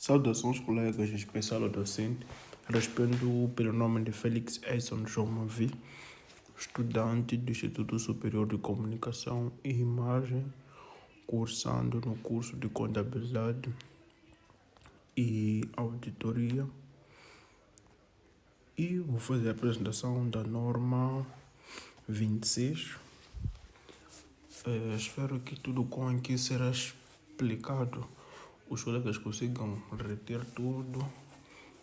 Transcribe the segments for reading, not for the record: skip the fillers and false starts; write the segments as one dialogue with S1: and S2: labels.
S1: Saudações, colegas, em especial ao docente. Respondo pelo nome de Félix Edson João Mavi, estudante do Instituto Superior de Comunicação e Imagem, cursando no curso de Contabilidade e Auditoria. E vou fazer a apresentação da norma 26. Espero que tudo com aqui será explicado os colegas consigam reter tudo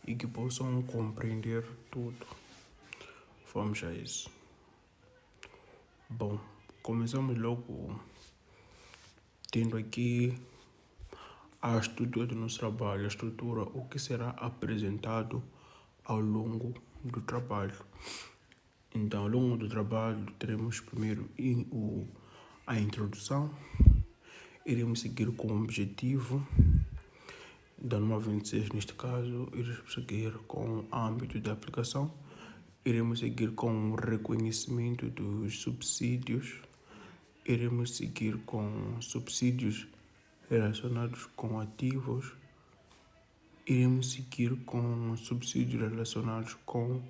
S1: e que possam compreender tudo. Vamos a isso. Bom, começamos logo tendo aqui a estrutura do nosso trabalho, a estrutura, o que será apresentado ao longo do trabalho. Então, ao longo do trabalho, teremos primeiro a introdução, iremos seguir com o objetivo da norma 26, neste caso, iremos seguir com o âmbito de aplicação, iremos seguir com o reconhecimento dos subsídios, iremos seguir com subsídios relacionados com ativos, iremos seguir com subsídios relacionados com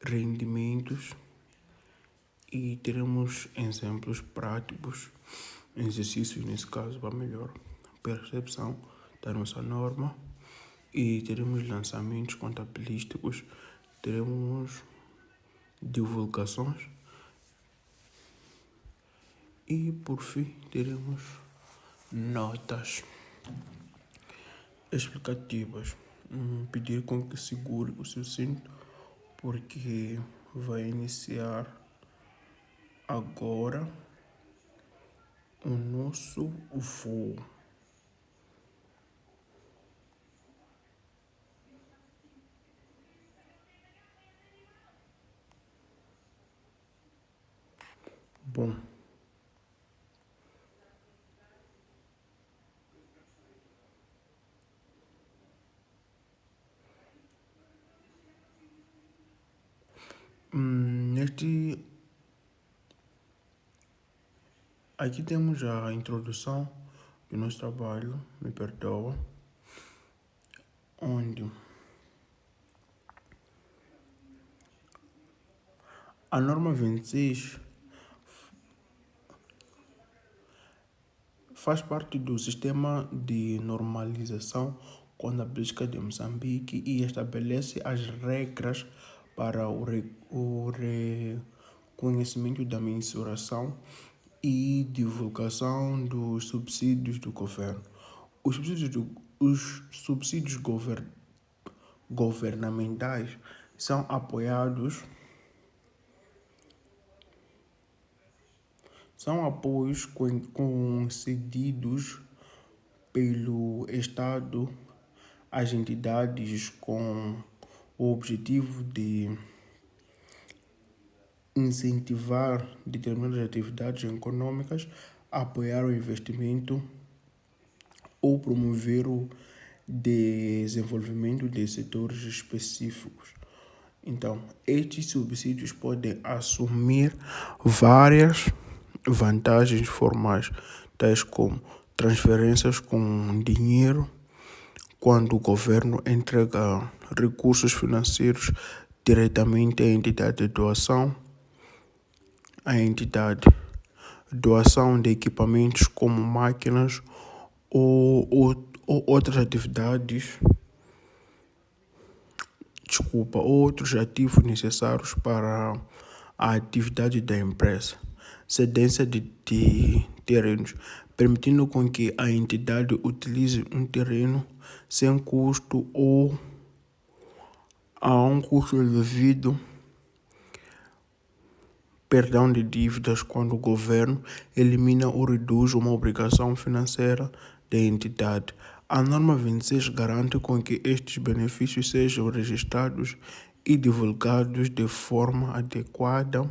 S1: rendimentos e teremos exemplos práticos, exercícios nesse caso, para melhor percepção da nossa norma, e teremos lançamentos contabilísticos, teremos divulgações e, por fim, teremos notas explicativas. Pedir com que segure o seu cinto, porque vai iniciar agora o nosso voo. Bom, aqui temos a introdução do nosso trabalho, me perdoa, onde a norma 26 faz parte do sistema de normalização contabilística de Moçambique e estabelece as regras para o reconhecimento da mensuração e divulgação dos subsídios do governo. Os subsídios governamentais são apoios concedidos pelo Estado às entidades com o objetivo de incentivar determinadas atividades econômicas, apoiar o investimento ou promover o desenvolvimento de setores específicos. Então, estes subsídios podem assumir várias vantagens formais, tais como transferências com dinheiro, quando o governo entrega recursos financeiros diretamente à entidade de doação, doação de equipamentos como máquinas ou outras atividades, outros ativos necessários para a atividade da empresa, cedência de terrenos, permitindo com que a entidade utilize um terreno sem custo ou a um custo devido perdão de dívidas quando o governo elimina ou reduz uma obrigação financeira da entidade. A norma 26 garante com que estes benefícios sejam registrados e divulgados de forma adequada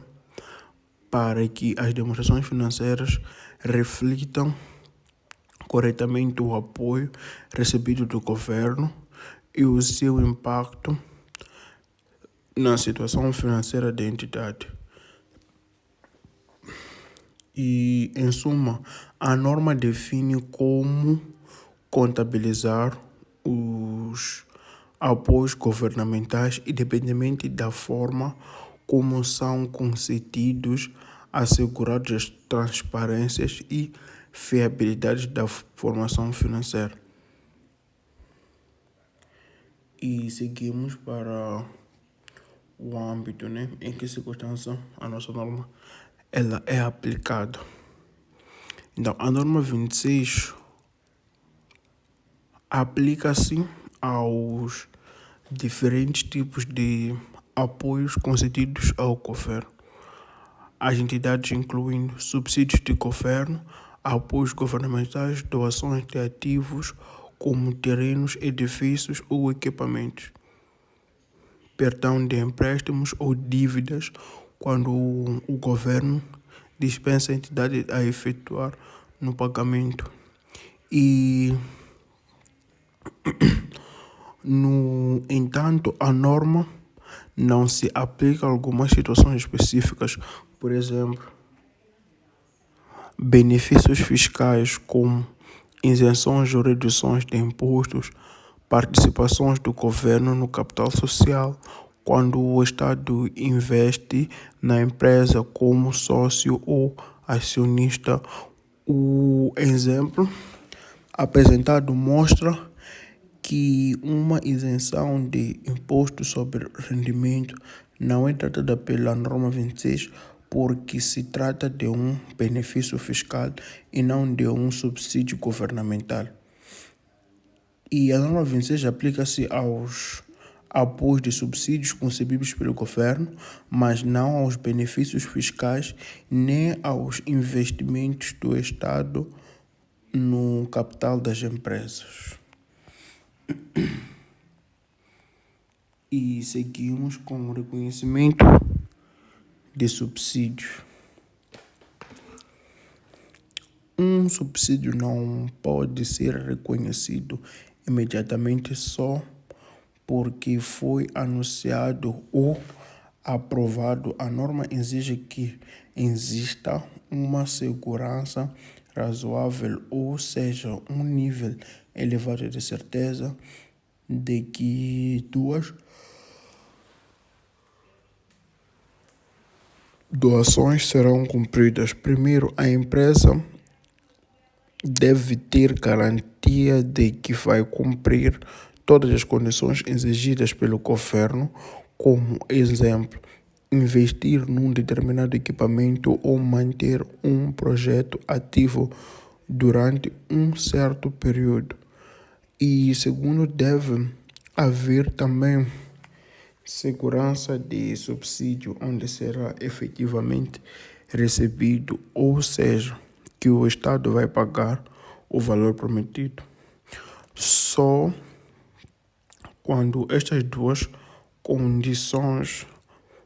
S1: para que as demonstrações financeiras reflitam corretamente o apoio recebido do governo e o seu impacto na situação financeira da entidade. E, em suma, a norma define como contabilizar os apoios governamentais, independentemente da forma como são concedidos, assegurados as transparências e fiabilidade da formação financeira. E seguimos para o âmbito, em que circunstância a nossa norma ela é aplicada. Então, a norma 26 aplica-se aos diferentes tipos de apoios concedidos ao governo. As entidades incluindo subsídios de governo, apoios governamentais, doações de ativos como terrenos, edifícios ou equipamentos, perdão de empréstimos ou dívidas quando o governo dispensa a entidade a efetuar no pagamento. E, no entanto, a norma não se aplica a algumas situações específicas, por exemplo, benefícios fiscais como isenções ou reduções de impostos, participações do governo no capital social, quando o Estado investe na empresa como sócio ou acionista. O exemplo apresentado mostra que uma isenção de imposto sobre rendimento não é tratada pela norma 26 porque se trata de um benefício fiscal e não de um subsídio governamental. E a norma 26 aplica-se aos apoios de subsídios concebíveis pelo governo, mas não aos benefícios fiscais nem aos investimentos do Estado no capital das empresas. E seguimos com o reconhecimento de subsídios. Um subsídio não pode ser reconhecido imediatamente só porque foi anunciado ou aprovado. A norma exige que exista uma segurança razoável, ou seja, um nível elevado de certeza de que duas doações serão cumpridas. Primeiro, a empresa deve ter garantia de que vai cumprir todas as condições exigidas pelo governo, como exemplo, investir num determinado equipamento ou manter um projeto ativo durante um certo período. E segundo, deve haver também segurança de subsídio onde será efetivamente recebido, ou seja, que o Estado vai pagar o valor prometido. Só quando estas duas condições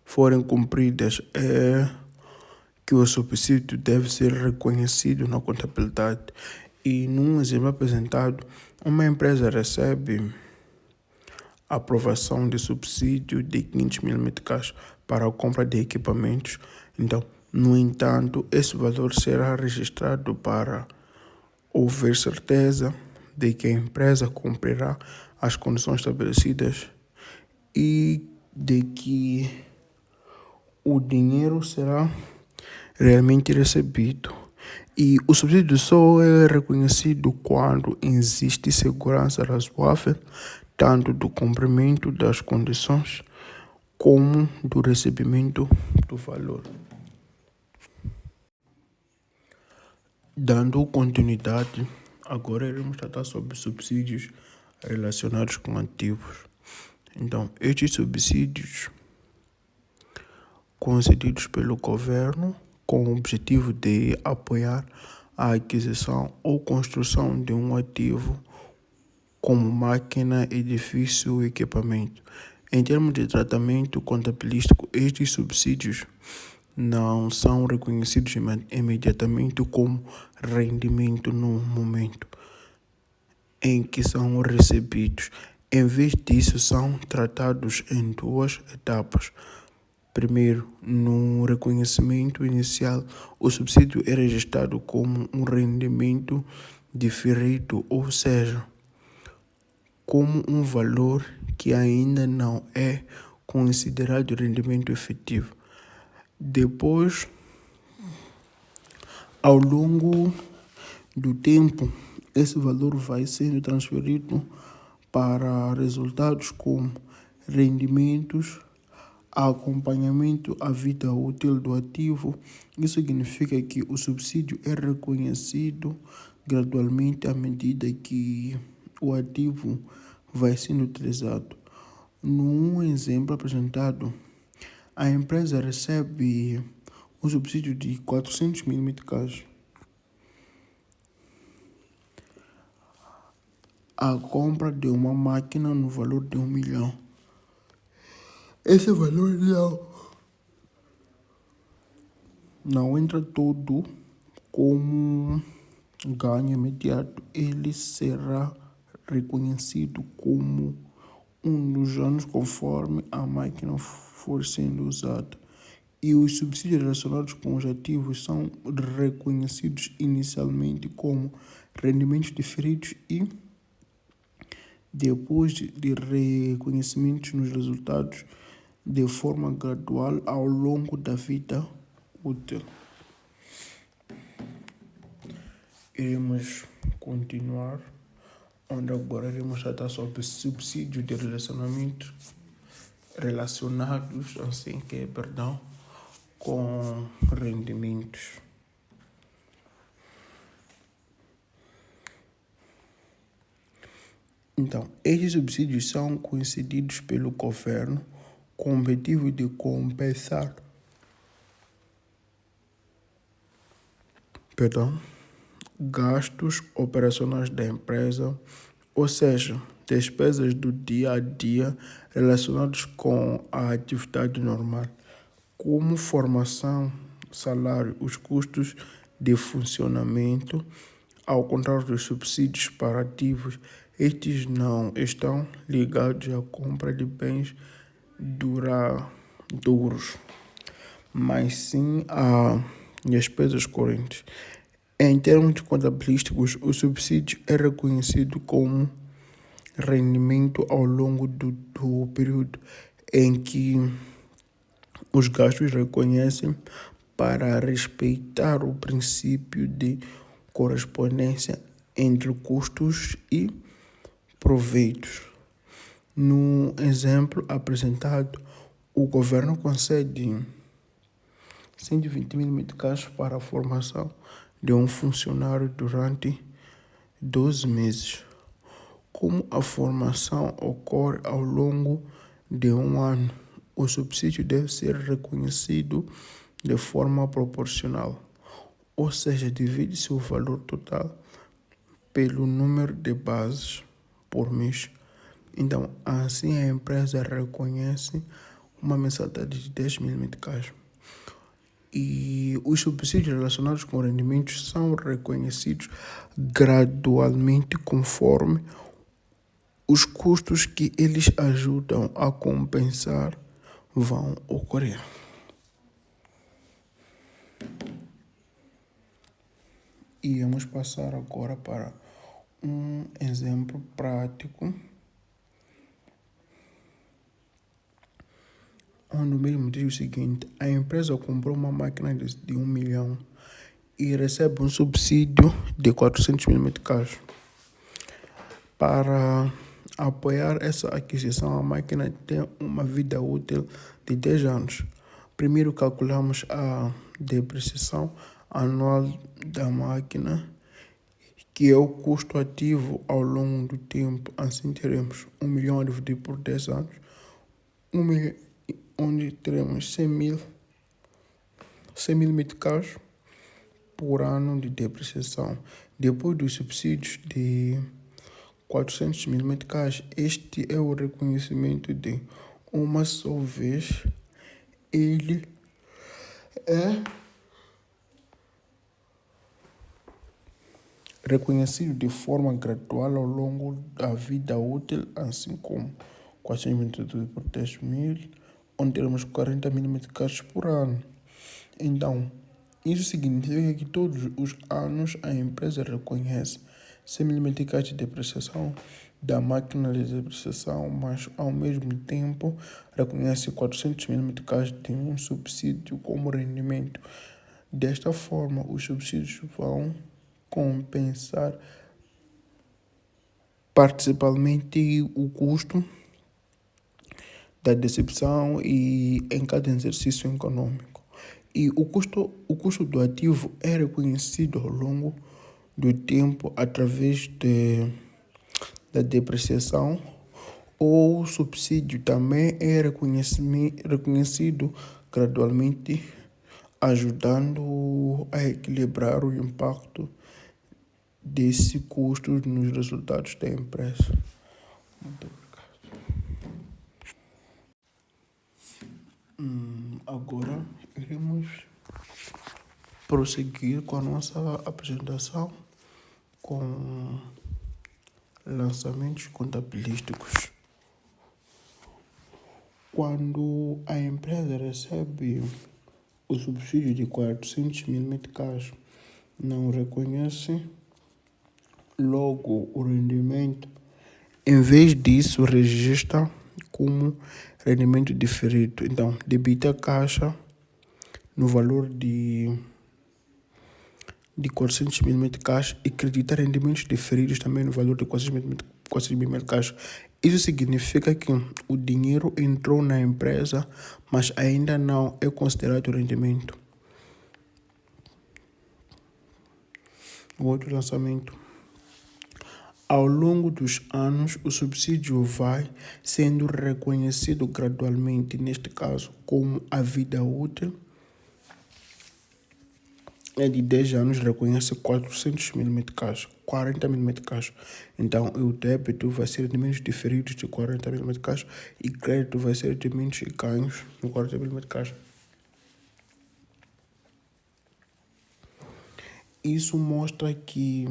S1: forem cumpridas é que o subsídio deve ser reconhecido na contabilidade. E num exemplo apresentado, uma empresa recebe aprovação de subsídio de 500 mil meticais para a compra de equipamentos. Então, no entanto, esse valor será registrado para haver certeza de que a empresa cumprirá as condições estabelecidas e de que o dinheiro será realmente recebido. E o subsídio só é reconhecido quando existe segurança razoável, tanto do cumprimento das condições como do recebimento do valor. Dando continuidade, agora iremos tratar sobre subsídios relacionados com ativos. Então, estes subsídios concedidos pelo governo com o objetivo de apoiar a aquisição ou construção de um ativo como máquina, edifício ou equipamento. Em termos de tratamento contabilístico, estes subsídios não são reconhecidos imediatamente como rendimento no momento em que são recebidos. Em vez disso, são tratados em duas etapas. Primeiro, no reconhecimento inicial, o subsídio é registrado como um rendimento diferido, ou seja, como um valor que ainda não é considerado rendimento efetivo. Depois, ao longo do tempo, esse valor vai sendo transferido para resultados como rendimentos, acompanhamento à vida útil do ativo. Isso significa que o subsídio é reconhecido gradualmente à medida que o ativo vai sendo utilizado. Num exemplo apresentado, a empresa recebe um subsídio de 400 mil meticais. A compra de uma máquina no valor de 1 milhão. Esse valor não entra todo como ganho imediato. Ele será reconhecido como um dos anos conforme a máquina for sendo usada. E os subsídios relacionados com os ativos são reconhecidos inicialmente como rendimentos diferidos e depois de reconhecimentos nos resultados de forma gradual ao longo da vida útil. Iremos continuar, onde agora iremos tratar sobre subsídios de relacionamento com rendimentos. Então, estes subsídios são concedidos pelo governo com o objetivo de compensar gastos operacionais da empresa, ou seja, despesas do dia a dia relacionados com a atividade normal, como formação, salário, os custos de funcionamento. Ao contrário dos subsídios para ativos, estes não estão ligados à compra de bens duradouros, mas sim a despesas correntes. Em termos contabilísticos, o subsídio é reconhecido como rendimento ao longo do período em que os gastos reconhecem para respeitar o princípio de correspondência entre custos e proveitos. No exemplo apresentado, o governo concede 120 mil meticais para a formação de um funcionário durante 12 meses. Como a formação ocorre ao longo de um ano, o subsídio deve ser reconhecido de forma proporcional, ou seja, divide-se o valor total pelo número de bases por mês. Então, assim a empresa reconhece uma mensalidade de 10 mil meticais. E os subsídios relacionados com rendimentos são reconhecidos gradualmente conforme os custos que eles ajudam a compensar vão ocorrer. E vamos passar agora para um exemplo prático, onde o mesmo diz o seguinte: a empresa comprou uma máquina de 1 milhão e recebe um subsídio de 400 mil meticais. Para apoiar essa aquisição, a máquina tem uma vida útil de 10 anos. Primeiro calculamos a depreciação anual da máquina, que é o custo ativo ao longo do tempo. Assim teremos 1 milhão dividido por 10 anos, onde teremos 100 mil meticais por ano de depreciação. Depois dos subsídios de 400 mil meticais, este é o reconhecimento de uma só vez. Ele é reconhecido de forma gradual ao longo da vida útil, assim como 400 mil dividido por 10 mil, onde teremos 40 mil meticais por ano. Então, isso significa que todos os anos a empresa reconhece 100 mm de depreciação da máquina de depreciação, mas ao mesmo tempo reconhece 400 mm de um subsídio como rendimento. Desta forma, os subsídios vão compensar principalmente o custo da decepção e em cada exercício econômico. E o custo do ativo é reconhecido ao longo do tempo através da depreciação. O subsídio também é reconhecido gradualmente, ajudando a equilibrar o impacto desse custo nos resultados da empresa. Muito obrigado. Agora iremos prosseguir com a nossa apresentação com lançamentos contabilísticos. Quando a empresa recebe o subsídio de 400 mil meticais, não reconhece logo o rendimento. Em vez disso, registra como rendimento diferido. Então, debita a caixa no valor de 400 mil meticais e credita rendimentos diferidos também no valor de 400 mil meticais. Isso significa que o dinheiro entrou na empresa, mas ainda não é considerado rendimento. O outro lançamento. Ao longo dos anos, o subsídio vai sendo reconhecido gradualmente, neste caso, como a vida útil é de 10 anos, reconhece 400 mil meticais, 40 mil meticais. Então, o débito vai ser rendimentos diferidos de 40 mil meticais e crédito vai ser rendimentos e ganhos de 40 mil meticais. Isso mostra que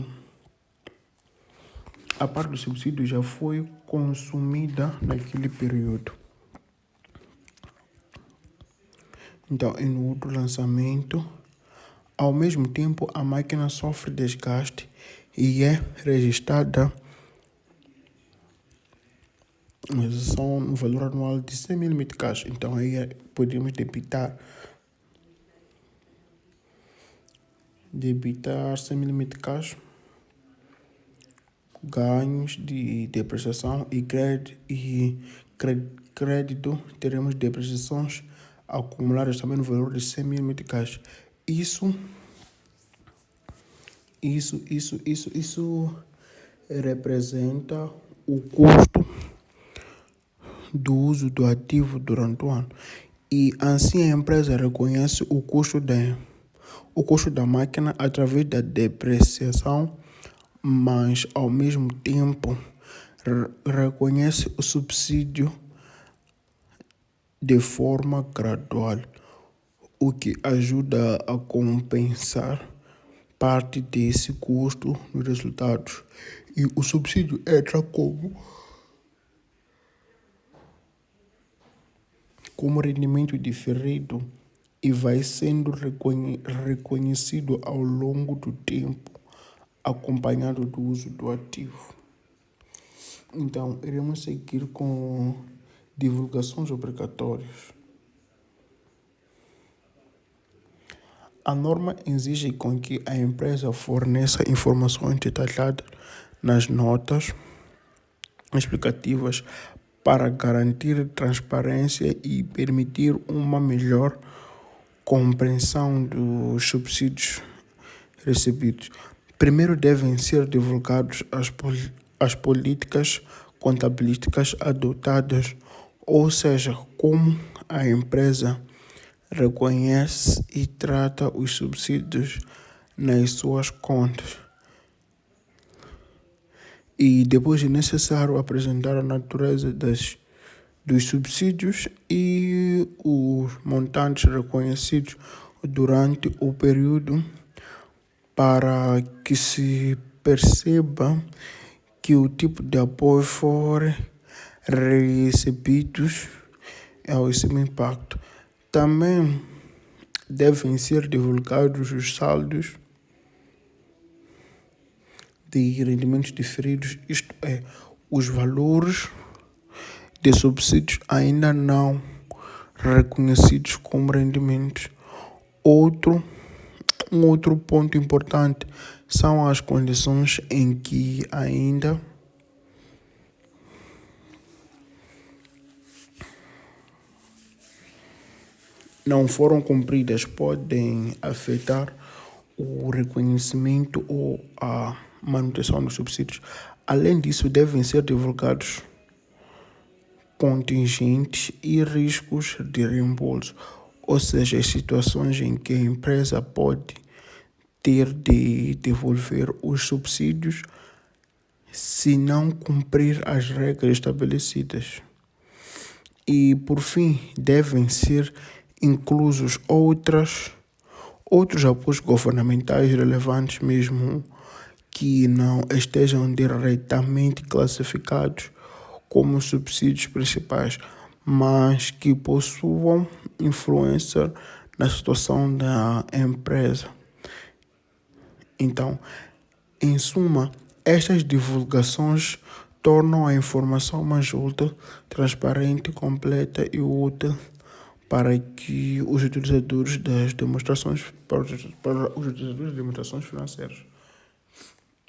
S1: a parte do subsídio já foi consumida naquele período. Então, no outro lançamento, ao mesmo tempo, a máquina sofre desgaste e é registrada são no valor anual de 100 mil meticais. Então, aí podemos debitar 100 mil meticais, ganhos de depreciação e crédito, teremos depreciações acumuladas também no valor de 100 mil meticais. Isso representa o custo do uso do ativo durante o ano. E assim a empresa reconhece o custo da máquina através da depreciação, mas ao mesmo tempo reconhece o subsídio de forma gradual, o que ajuda a compensar parte desse custo nos resultados. E o subsídio entra como rendimento diferido e vai sendo reconhecido ao longo do tempo, acompanhado do uso do ativo. Então, iremos seguir com divulgações obrigatórias. A norma exige com que a empresa forneça informações detalhadas nas notas explicativas para garantir transparência e permitir uma melhor compreensão dos subsídios recebidos. Primeiro devem ser divulgadas as políticas contabilísticas adotadas, ou seja, como a empresa reconhece e trata os subsídios nas suas contas. E depois é necessário apresentar a natureza dos subsídios e os montantes reconhecidos durante o período para que se perceba que o tipo de apoio for recebidos ao seu impacto. Também devem ser divulgados os saldos de rendimentos diferidos, isto é, os valores de subsídios ainda não reconhecidos como rendimentos. Um outro ponto importante são as condições em que ainda não foram cumpridas, podem afetar o reconhecimento ou a manutenção dos subsídios. Além disso, devem ser divulgados contingentes e riscos de reembolso, ou seja, as situações em que a empresa pode ter de devolver os subsídios se não cumprir as regras estabelecidas. E, por fim, devem ser inclusos outros apoios governamentais relevantes, mesmo que não estejam diretamente classificados como subsídios principais, mas que possuam influência na situação da empresa. Então, em suma, estas divulgações tornam a informação mais útil, transparente, completa e útil para que os utilizadores das demonstrações financeiras.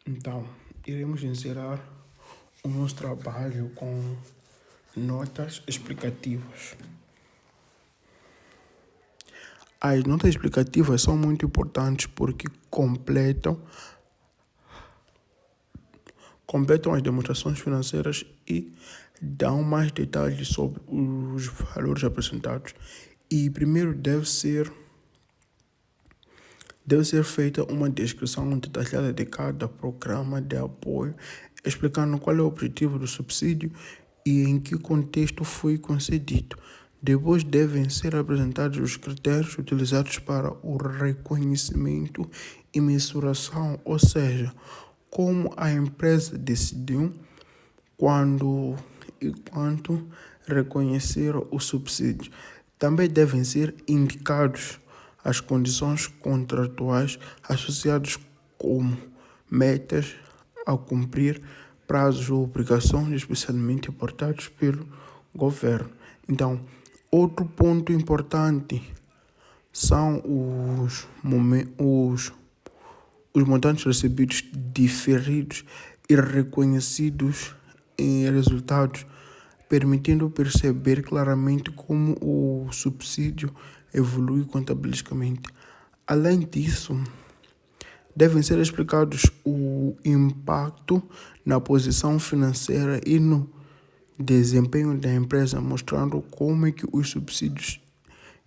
S1: Então, iremos encerrar o nosso trabalho com notas explicativas. As notas explicativas são muito importantes porque completam as demonstrações financeiras e dão mais detalhes sobre os valores apresentados. E primeiro deve ser feita uma descrição detalhada de cada programa de apoio, explicando qual é o objetivo do subsídio e em que contexto foi concedido. Depois devem ser apresentados os critérios utilizados para o reconhecimento e mensuração, ou seja, como a empresa decidiu quando e quanto reconhecer o subsídio. Também devem ser indicados as condições contratuais associadas como metas a cumprir, prazos ou obrigações especialmente aportados pelo governo. Então, outro ponto importante são os montantes recebidos diferidos e reconhecidos em resultados, permitindo perceber claramente como o subsídio evolui contabilisticamente. Além disso, devem ser explicados o impacto na posição financeira e no desempenho da empresa, mostrando como é que os subsídios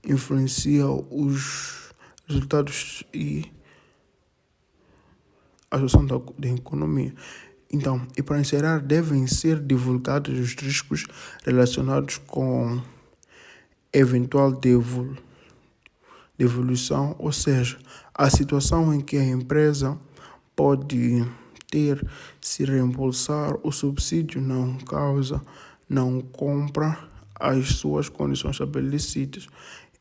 S1: influenciam os resultados e a situação da economia. Então, e para encerrar, devem ser divulgados os riscos relacionados com eventual devolução, ou seja, a situação em que a empresa pode ter se reembolsar o subsídio não compra as suas condições estabelecidas.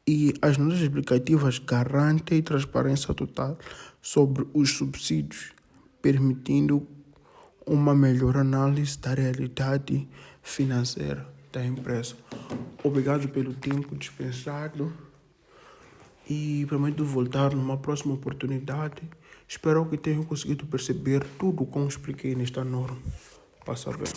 S1: E as notas explicativas garantem transparência total sobre os subsídios, permitindo uma melhor análise da realidade financeira da empresa. Obrigado pelo tempo dispensado e prometo voltar numa próxima oportunidade. Espero que tenham conseguido perceber tudo como expliquei nesta norma. Passa bem.